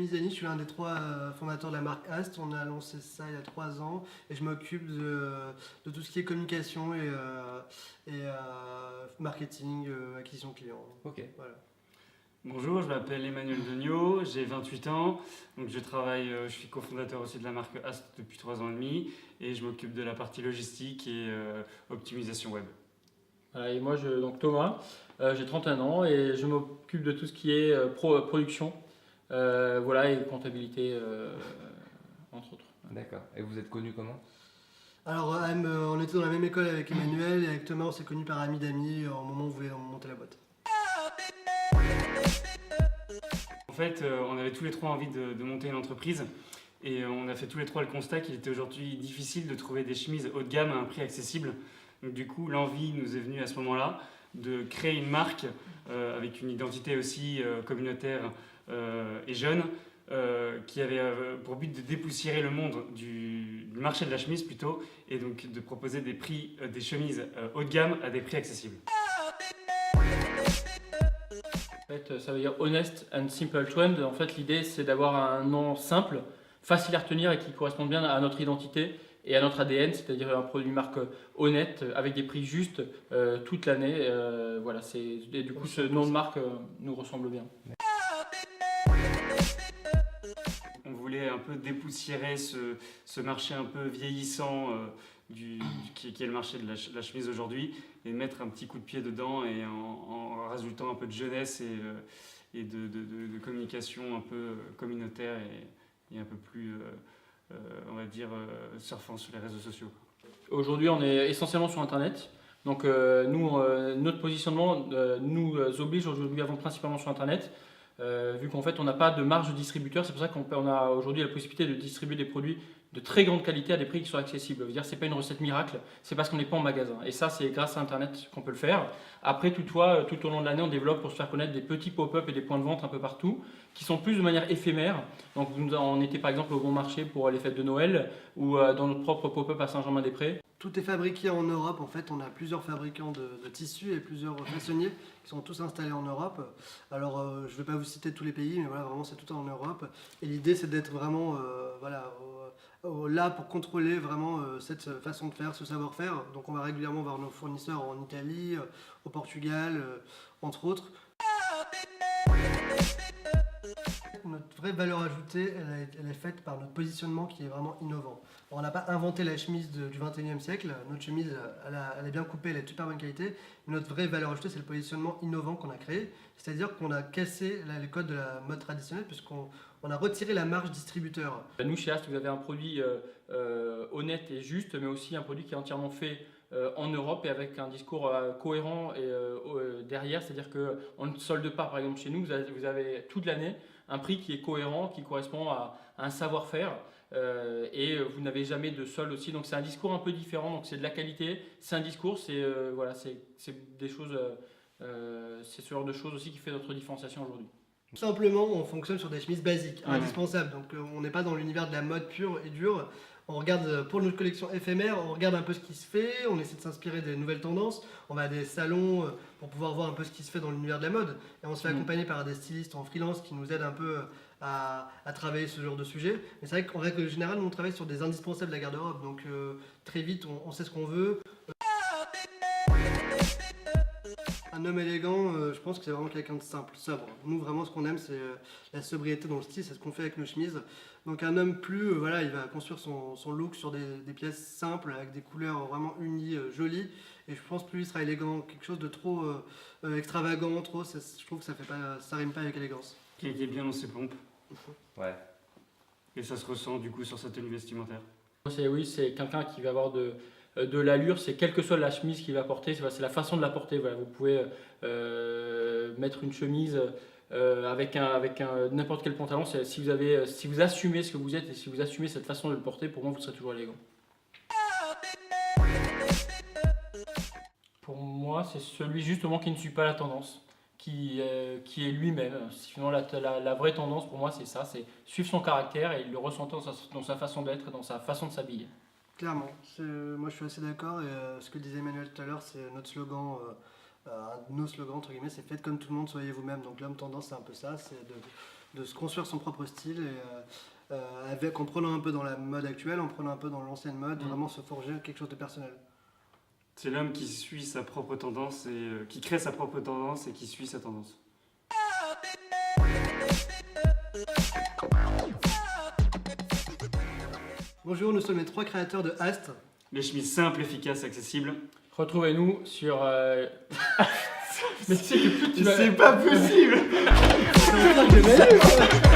Mizani, je suis l'un des trois fondateurs de la marque Ast. On a lancé ça il y a 3 ans et je m'occupe de tout ce qui est communication et marketing, acquisition client. Ok. Voilà. Bonjour, je m'appelle Emmanuel Degnaud, j'ai 28 ans, donc je suis cofondateur aussi de la marque Ast depuis 3 ans et demi et je m'occupe de la partie logistique et optimisation web. Voilà, et moi, donc Thomas, j'ai 31 ans et je m'occupe de tout ce qui est production voilà, et comptabilité, entre autres. D'accord. Et vous êtes connu comment? Alors, on était dans la même école avec Emmanuel et avec Thomas, on s'est connus par amis d'amis au moment où on voulait monter la boîte. En fait, on avait tous les trois envie de monter une entreprise et on a fait tous les trois le constat qu'il était aujourd'hui difficile de trouver des chemises haut de gamme à un prix accessible. Donc du coup, l'envie nous est venue à ce moment-là de créer une marque avec une identité aussi communautaire et jeune qui avait pour but de dépoussiérer le monde du marché de la chemise plutôt et donc de proposer des prix, des chemises haut de gamme à des prix accessibles. En fait, ça veut dire Honest and Simple Trend. En fait, l'idée, c'est d'avoir un nom simple, facile à retenir et qui corresponde bien à notre identité et à notre ADN, c'est-à-dire un produit marque honnête avec des prix justes toute l'année. Voilà, et du coup, ce nom de marque nous ressemble bien. On voulait un peu dépoussiérer ce marché un peu vieillissant qui est le marché de la chemise aujourd'hui et mettre un petit coup de pied dedans et en rajoutant un peu de jeunesse et de communication un peu communautaire et un peu plus, on va dire, surfant sur les réseaux sociaux. Aujourd'hui, on est essentiellement sur Internet. Donc, notre positionnement nous oblige aujourd'hui à vendre principalement sur Internet. Vu qu'en fait on n'a pas de marge de distributeur, c'est pour ça qu'on a aujourd'hui la possibilité de distribuer des produits de très grande qualité à des prix qui sont accessibles. Ce n'est pas une recette miracle, c'est parce qu'on n'est pas en magasin. Et ça, c'est grâce à Internet qu'on peut le faire. Après, toutefois, tout au long de l'année, on développe pour se faire connaître des petits pop-up et des points de vente un peu partout, qui sont plus de manière éphémère. Donc, on était par exemple au Bon Marché pour les fêtes de Noël ou dans notre propre pop-up à Saint-Germain-des-Prés. Tout est fabriqué en Europe. En fait, on a plusieurs fabricants de tissus et plusieurs façonniers qui sont tous installés en Europe. Alors, je ne vais pas vous citer tous les pays, mais voilà, vraiment, c'est tout en Europe. Et l'idée, c'est d'être vraiment là pour contrôler vraiment cette façon de faire, ce savoir-faire. Donc, on va régulièrement voir nos fournisseurs en Italie, au Portugal, entre autres. Notre vraie valeur ajoutée, elle est faite par notre positionnement qui est vraiment innovant. Alors, on n'a pas inventé la chemise du 21e siècle, notre chemise elle est bien coupée, elle est de super bonne qualité, mais notre vraie valeur ajoutée c'est le positionnement innovant qu'on a créé, c'est-à-dire qu'on a cassé les codes de la mode traditionnelle puisqu'on a retiré la marge distributeur. Nous chez Ast, vous avez un produit honnête et juste, mais aussi un produit qui est entièrement fait en Europe et avec un discours cohérent et derrière, c'est-à-dire qu'on ne solde pas, par exemple chez nous, vous avez toute l'année un prix qui est cohérent, qui correspond à un savoir-faire et vous n'avez jamais de solde aussi, donc c'est un discours un peu différent, donc c'est de la qualité, c'est un discours, voilà, c'est des choses, c'est ce genre de choses aussi qui fait notre différenciation aujourd'hui. Tout simplement, on fonctionne sur des chemises basiques, indispensables, donc on n'est pas dans l'univers de la mode pure et dure. On regarde pour notre collection éphémère, on regarde un peu ce qui se fait, on essaie de s'inspirer des nouvelles tendances, on va à des salons pour pouvoir voir un peu ce qui se fait dans l'univers de la mode et on se fait accompagner par des stylistes en freelance qui nous aident un peu à travailler ce genre de sujet. Mais c'est vrai qu'en règle générale, nous on travaille sur des indispensables de la garde-robe, donc très vite on sait ce qu'on veut. Un homme élégant, je pense que c'est vraiment quelqu'un de simple, sobre. Nous, vraiment, ce qu'on aime, c'est la sobriété dans le style, c'est ce qu'on fait avec nos chemises. Donc un homme plus, voilà, il va construire son look sur des pièces simples, avec des couleurs vraiment unies, jolies. Et je pense plus il sera élégant, quelque chose de trop extravagant, trop, je trouve que ça rime pas avec élégance. Qui est bien dans ses pompes. Ouais. Et ça se ressent du coup sur sa tenue vestimentaire. Oui, c'est quelqu'un qui va avoir de l'allure, c'est quelle que soit la chemise qu'il va porter, c'est la façon de la porter. Voilà, vous pouvez mettre une chemise avec n'importe quel pantalon. Si vous assumez ce que vous êtes et si vous assumez cette façon de le porter, pour moi, vous serez toujours élégant. Pour moi, c'est celui justement qui ne suit pas la tendance, qui est lui-même. Sinon, la vraie tendance pour moi, c'est ça, c'est suivre son caractère et le ressentir dans sa façon d'être, dans sa façon de s'habiller. Clairement, moi je suis assez d'accord et ce que disait Emmanuel tout à l'heure, c'est notre slogan, un de nos slogans entre guillemets, c'est faites comme tout le monde, soyez vous-même. Donc l'homme tendance c'est un peu ça, c'est de se construire son propre style et en prenant un peu dans la mode actuelle, en prenant un peu dans l'ancienne mode, vraiment se forger quelque chose de personnel. C'est l'homme qui suit sa propre tendance et qui crée sa propre tendance et qui suit sa tendance. Bonjour, nous sommes les 3 créateurs de Ast. Les chemises simples, efficaces, accessibles. Retrouvez-nous sur... Mais tu sais que plus tu vas... C'est pas possible. C'est un truc de malade.